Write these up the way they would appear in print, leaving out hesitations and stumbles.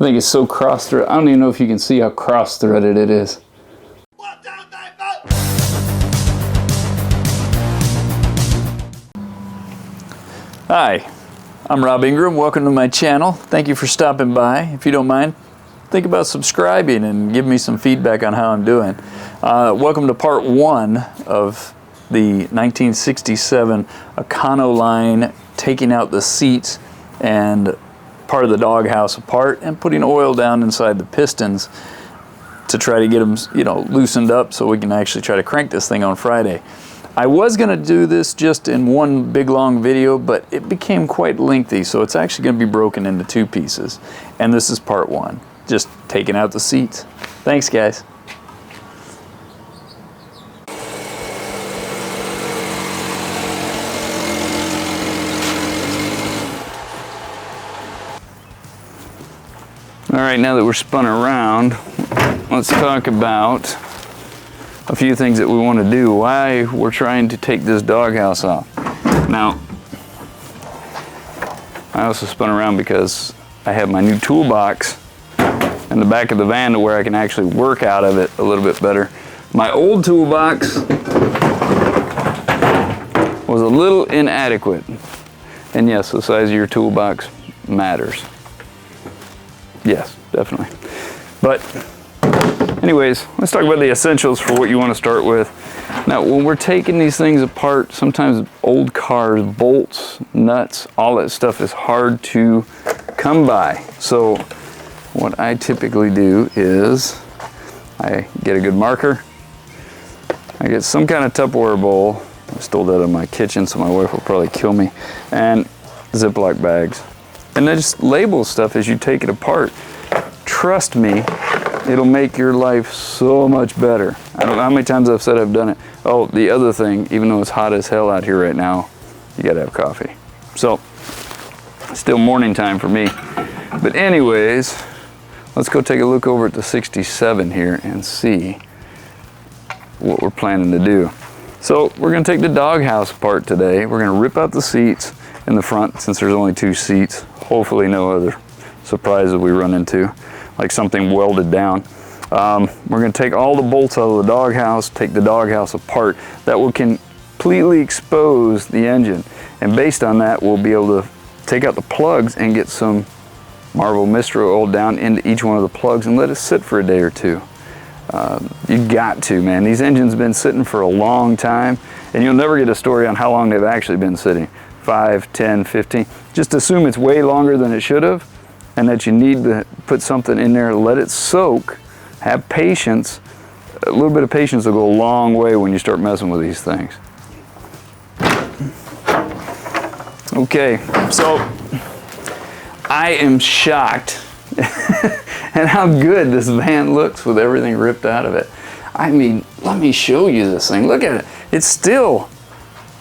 think it's so cross-threaded. I don't even know if you can see how cross-threaded it is. Hi, I'm Rob Ingram. Welcome to my channel. Thank you for stopping by. If you don't mind, think about subscribing and give me some feedback on how I'm doing. Welcome to part one of the 1967 Econoline taking out the seats and part of the doghouse apart and putting oil down inside the pistons to try to get them, loosened up so we can actually try to crank this thing on Friday. I was going to do this just in one big long video, but it became quite lengthy, so it's actually going to be broken into two pieces. And this is part one, just taking out the seats. Thanks, guys. All right, now that we're spun around, let's talk about a few things that we want to do, why we're trying to take this doghouse off. Now, I also spun around because I have my new toolbox in the back of the van to where I can actually work out of it a little bit better. My old toolbox was a little inadequate. And yes, the size of your toolbox matters. Yes, definitely. But anyways, let's talk about the essentials for what you want to start with. Now, when we're taking these things apart, sometimes old cars, bolts, nuts, all that stuff is hard to come by. So what I typically do is I get a good marker. I get some kind of Tupperware bowl. I stole that in my kitchen, so my wife will probably kill me. And Ziploc bags. And then just label stuff as you take it apart. Trust me, it'll make your life so much better. I don't know how many times I've said I've done it. Oh, the other thing, even though it's hot as hell out here right now, you gotta have coffee. So, still morning time for me. But anyways, let's go take a look over at the 67 here and see what we're planning to do. So, we're gonna take the doghouse apart today. We're gonna rip out the seats in the front since there's only two seats. Hopefully no other surprises we run into, like something welded down. We're going to take all the bolts out of the doghouse, take the doghouse apart. That will completely expose the engine. And based on that, we'll be able to take out the plugs and get some Marvel Mystery oil down into each one of the plugs and let it sit for a day or two. You got to, man. These engines have been sitting for a long time, and you'll never get a story on how long they've actually been sitting. 5, 10, 15. Just assume it's way longer than it should have, and that you need to put something in there, let it soak, have patience. A little bit of patience will go a long way when you start messing with these things. Okay, so I am shocked at how good this van looks with everything ripped out of it. I mean, let me show you this thing. Look at it. It's still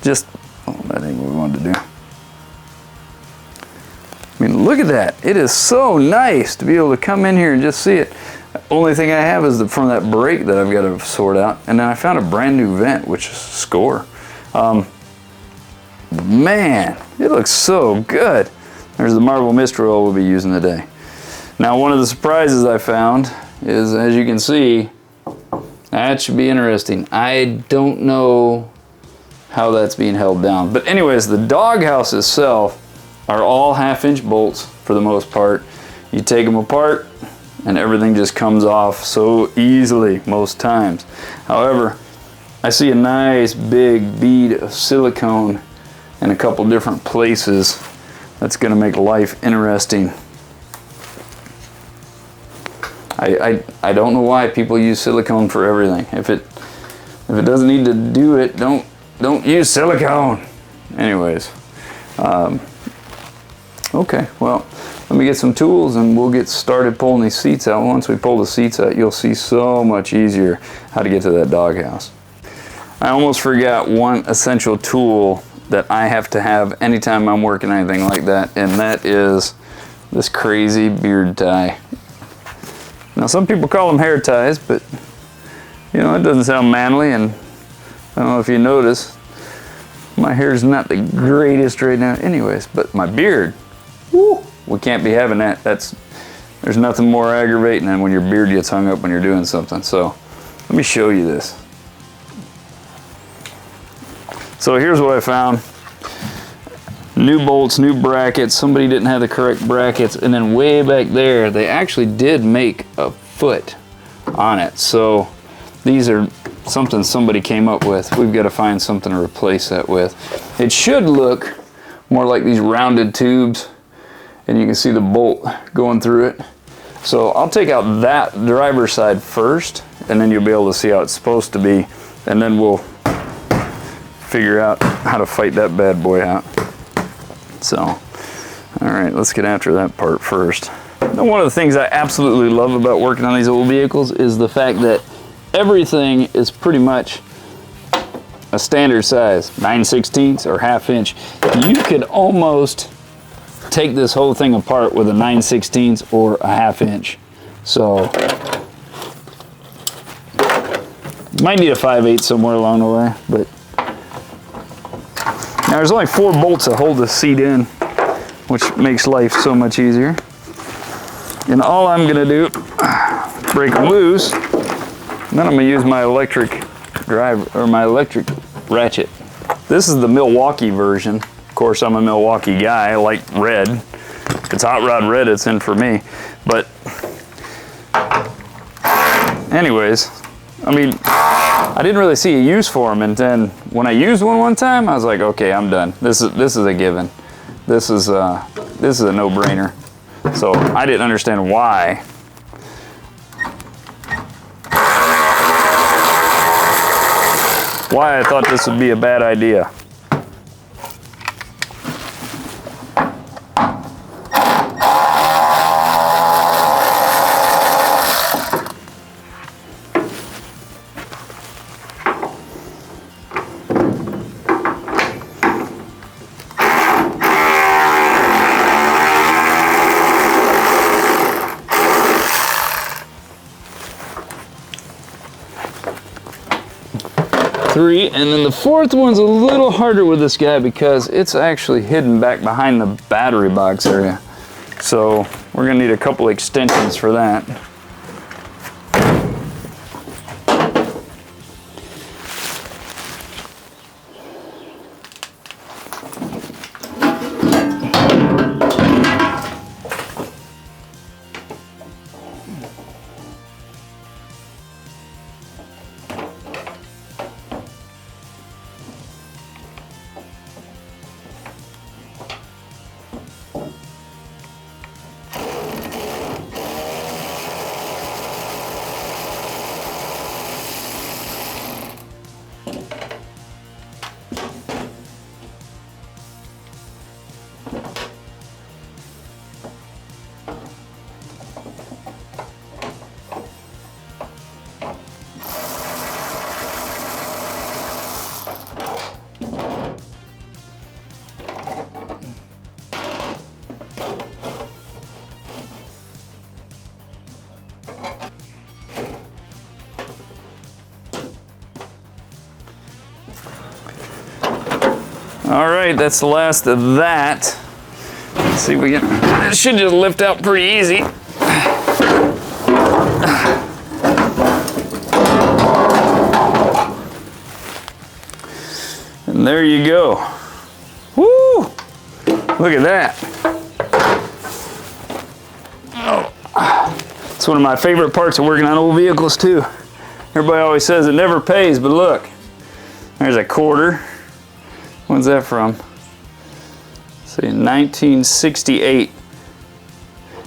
just, oh, that ain't what we wanted to do. I mean, look at that. It is so nice to be able to come in here and just see it. The only thing I have is from that brake that I've got to sort out. And then I found a brand new vent, which is score. Man, it looks so good. There's the Marvel Mystery oil we'll be using today. Now, one of the surprises I found is, as you can see, that should be interesting. I don't know how that's being held down. But anyways, the doghouse itself are all 1/2-inch bolts for the most part. You take them apart and everything just comes off so easily most times. However, I see a nice big bead of silicone in a couple different places. That's going to make life interesting. I don't know why people use silicone for everything. If it doesn't need to do it, don't use silicone. Anyways, okay, well, let me get some tools and we'll get started pulling these seats out. Once we pull the seats out, you'll see so much easier how to get to that doghouse. I almost forgot one essential tool that I have to have anytime I'm working anything like that, and that is this crazy beard tie. Now, some people call them hair ties, but you know, it doesn't sound manly, and I don't know if you notice, my hair's not the greatest right now anyways, but my beard, woo, we can't be having that. That's There's nothing more aggravating than when your beard gets hung up when you're doing something. So let me show you this. So here's what I found. New bolts, new brackets. Somebody didn't have the correct brackets. And then way back there, they actually did make a foot on it. So these are something somebody came up with. We've got to find something to replace that with. It should look more like these rounded tubes, and you can see the bolt going through it. So I'll take out that driver's side first, and then you'll be able to see how it's supposed to be, and then we'll figure out how to fight that bad boy out. So, all right, let's get after that part first. Now, one of the things I absolutely love about working on these old vehicles is the fact that everything is pretty much a standard size, 9/16 or 1/2 inch. You could almost take this whole thing apart with a 9/16 or a 1/2 inch. So, might need a 5/8 somewhere along the way, but now there's only 4 bolts that hold the seat in, which makes life so much easier. And all I'm gonna do, break them loose, and then I'm gonna use my electric drive, or my electric ratchet. This is the Milwaukee version. Of course, I'm a Milwaukee guy. I like red. If it's hot rod red, it's in for me. But anyways, I mean, I didn't really see a use for them, and then when I used one time, I was like, okay, I'm done. This is a given. This is a no-brainer. So I didn't understand why. Why I thought this would be a bad idea. Three, and then the 4th one's a little harder with this guy because it's actually hidden back behind the battery box area. So we're gonna need a couple extensions for that. All right, that's the last of that. Let's see if we can, it should just lift out pretty easy. And there you go. Woo! Look at that. Oh, it's one of my favorite parts of working on old vehicles too. Everybody always says it never pays, but look, there's a quarter. When's that from? Let's see, 1968.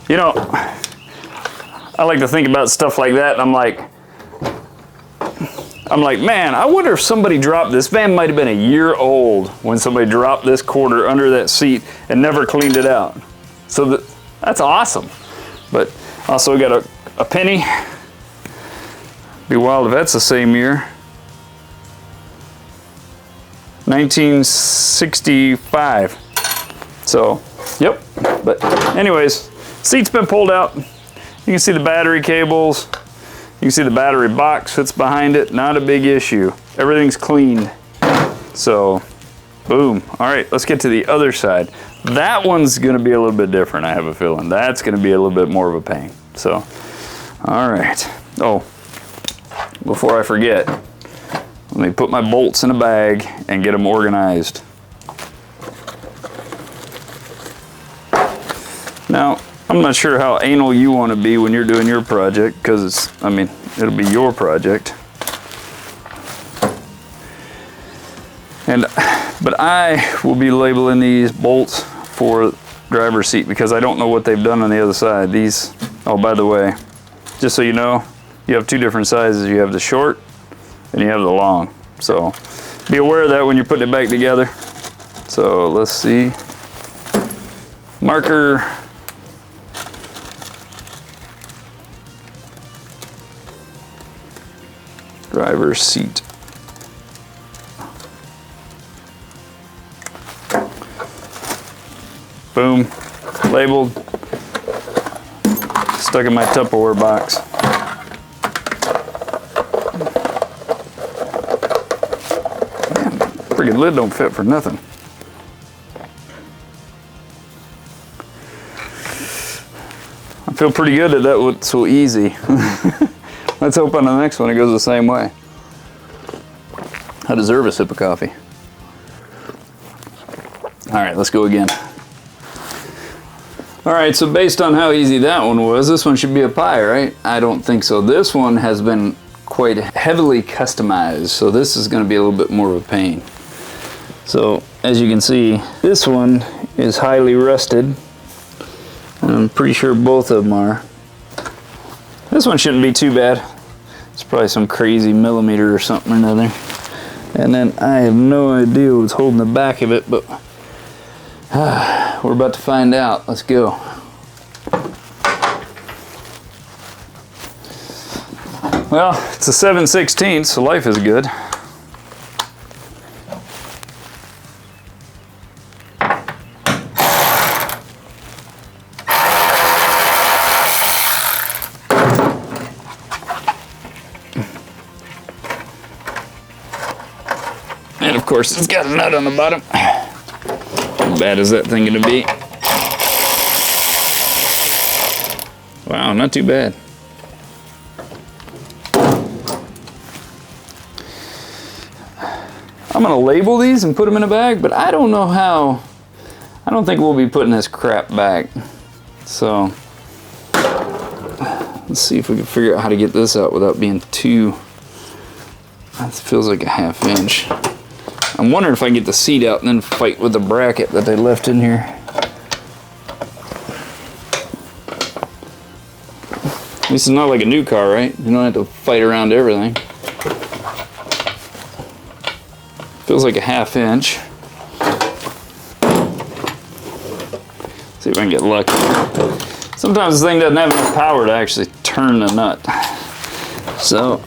You know, I like to think about stuff like that, and I'm like, man, I wonder if somebody dropped this. Van might have been a year old when somebody dropped this quarter under that seat and never cleaned it out. So that's awesome. But also we got a penny. Be wild if that's the same year. 1965. So, yep. But anyways, seat's been pulled out. You can see the battery cables. You can see the battery box that's behind it. Not a big issue. Everything's cleaned. So, boom. All right, let's get to the other side. That one's gonna be a little bit different, I have a feeling. That's gonna be a little bit more of a pain. So, all right. Oh, before I forget, let me put my bolts in a bag and get them organized. Now, I'm not sure how anal you want to be when you're doing your project, because it's, I mean, it'll be your project. But I will be labeling these bolts for driver's seat because I don't know what they've done on the other side. These, oh, by the way, just so you know, you have two different sizes. You have the short and you have the long. So be aware of that when you're putting it back together. So let's see. Marker. Driver's seat. Boom, labeled, stuck in my Tupperware box. Man, friggin' lid don't fit for nothing. I feel pretty good that was so easy. Let's hope on the next one it goes the same way. I deserve a sip of coffee. All right, let's go again. All right, so based on how easy that one was, this one should be a pie, right? I don't think so. This one has been quite heavily customized, so this is going to be a little bit more of a pain. So, as you can see, this one is highly rusted. I'm pretty sure both of them are. This one shouldn't be too bad. It's probably some crazy millimeter or something or another. And then I have no idea what's holding the back of it, but we're about to find out. Let's go. Well, it's a 7/16, so life is good. And of course, it's got a nut on the bottom. How bad is that thing going to be? Wow, not too bad. I'm going to label these and put them in a bag, but I don't know how. I don't think we'll be putting this crap back. So, let's see if we can figure out how to get this out without being too. That feels like a 1/2 inch. I'm wondering if I can get the seat out and then fight with the bracket that they left in here. At least it's not like a new car, right? You don't have to fight around everything. Feels like a 1/2 inch. See if I can get lucky. Sometimes this thing doesn't have enough power to actually turn the nut. So,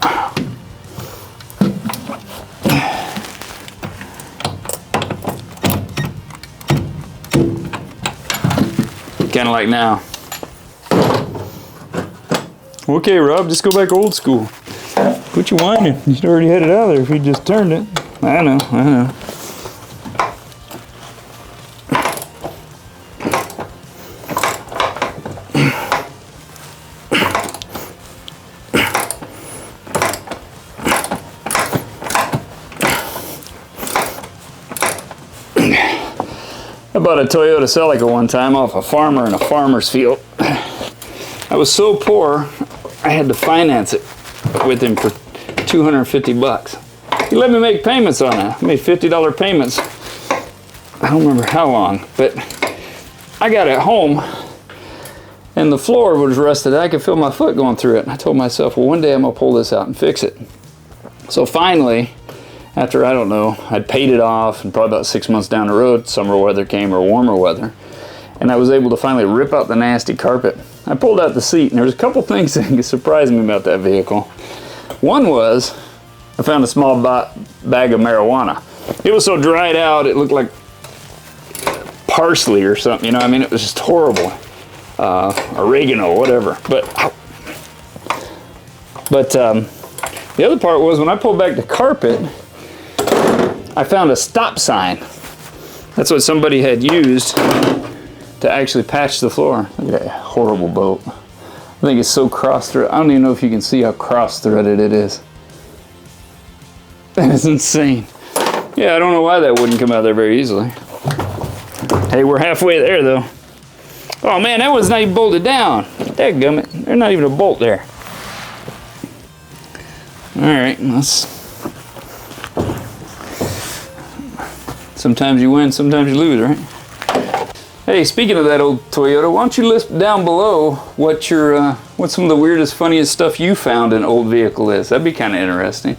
kind of like now. Okay, Rob, just go back old school. Quit you whining. You'd already had it out of there if you just turned it. I know, I know. I bought a Toyota Celica one time off a farmer in a farmer's field. I was so poor, I had to finance it with him for $250. He let me make payments on it. I made $50 payments. I don't remember how long, but I got it home and the floor was rusted. I could feel my foot going through it. And I told myself, well, one day I'm gonna pull this out and fix it. So finally, after, I don't know, I'd paid it off and probably about 6 months down the road, summer weather came or warmer weather, and I was able to finally rip out the nasty carpet. I pulled out the seat and there was a couple things that surprised me about that vehicle. One was, I found a small bag of marijuana. It was so dried out, it looked like parsley or something, you know, I mean, it was just horrible. Oregano, whatever. But the other part was when I pulled back the carpet, I found a stop sign. That's what somebody had used to actually patch the floor. Look at that horrible bolt. I think it's so cross-threaded. I don't even know if you can see how cross-threaded it is. That is insane. Yeah, I don't know why that wouldn't come out there very easily. Hey, we're halfway there though. Oh man, that one's not even bolted down. Dadgummit, there's not even a bolt there. All right, let's. Sometimes you win, sometimes you lose, right? Hey, speaking of that old Toyota, why don't you list down below what your what some of the weirdest, funniest stuff you found in an old vehicle is? That'd be kind of interesting.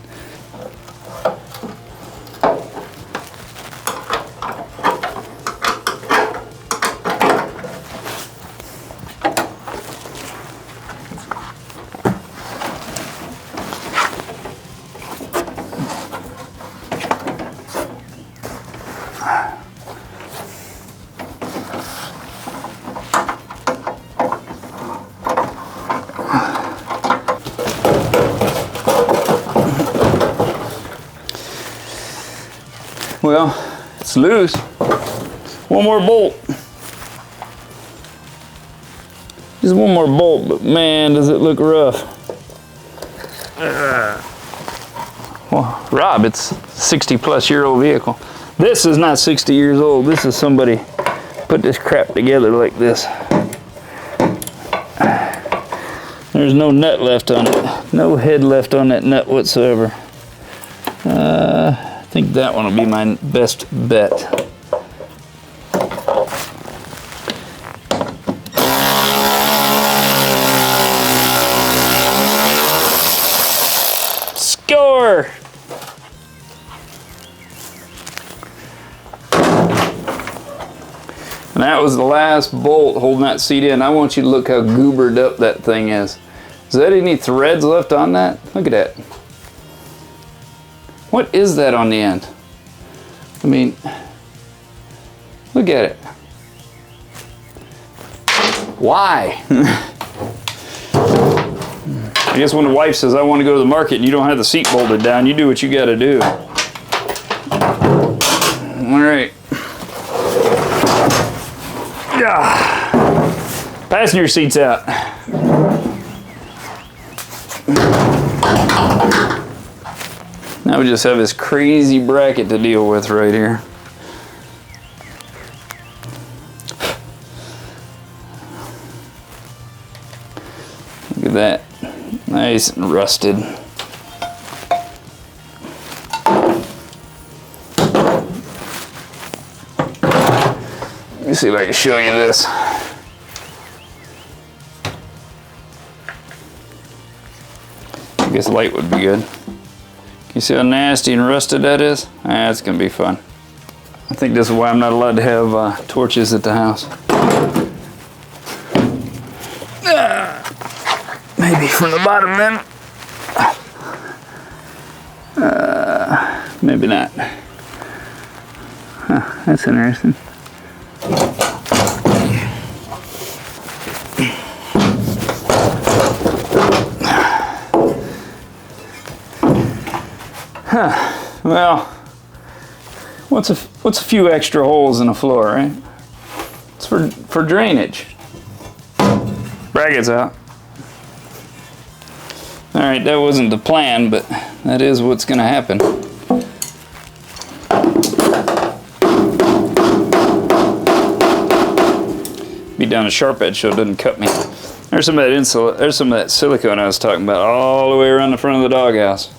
Well, it's loose. One more bolt. Just one more bolt, but man, does it look rough. Well, Rob, it's a 60-plus-year-old vehicle. This is not 60 years old. This is somebody put this crap together like this. There's no nut left on it. No head left on that nut whatsoever. I think that one will be my best bet. Score! And that was the last bolt holding that seat in. I want you to look how goobered up that thing is. Is that any threads left on that? Look at that. What is that on the end? I mean, look at it. Why? I guess when the wife says, I want to go to the market and you don't have the seat bolted down, you do what you got to do. All right. Passenger seat's out. Now we just have this crazy bracket to deal with right here. Look at that. Nice and rusted. Let me see if I can show you this. I guess light would be good. You see how nasty and rusted that is? That's gonna be fun. I think this is why I'm not allowed to have torches at the house. Maybe from the bottom then. Maybe not. Huh, that's interesting. Huh. Well, what's a few extra holes in the floor, right? It's for drainage. Brackets out. All right, that wasn't the plan, but that is what's going to happen. Be down a sharp edge so it doesn't cut me. There's some of that there's some of that silicone I was talking about all the way around the front of the doghouse.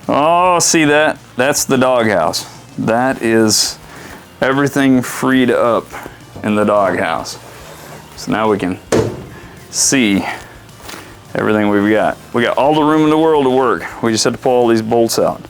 Oh, see that? That's the doghouse. That is everything freed up in the doghouse. So now we can see everything we've got. We got all the room in the world to work. We just had to pull all these bolts out.